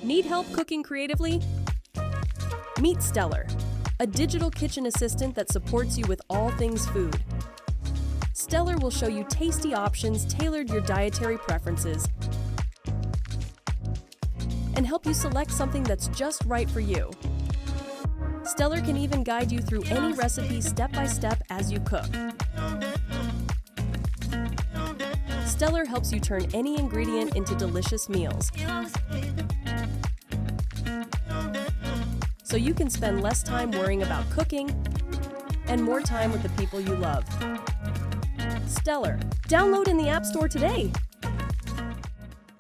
Need help cooking creatively? Meet Stellar, a digital kitchen assistant that supports you with all things food. Stellar will show you tasty options tailored your dietary preferences and help you select something that's just right for you. Stellar can even guide you through any recipe step by step as you cook. Stellar helps you turn any ingredient into delicious meals, so you can spend less time worrying about cooking and more time with the people you love. Stellar. Download in the App Store today.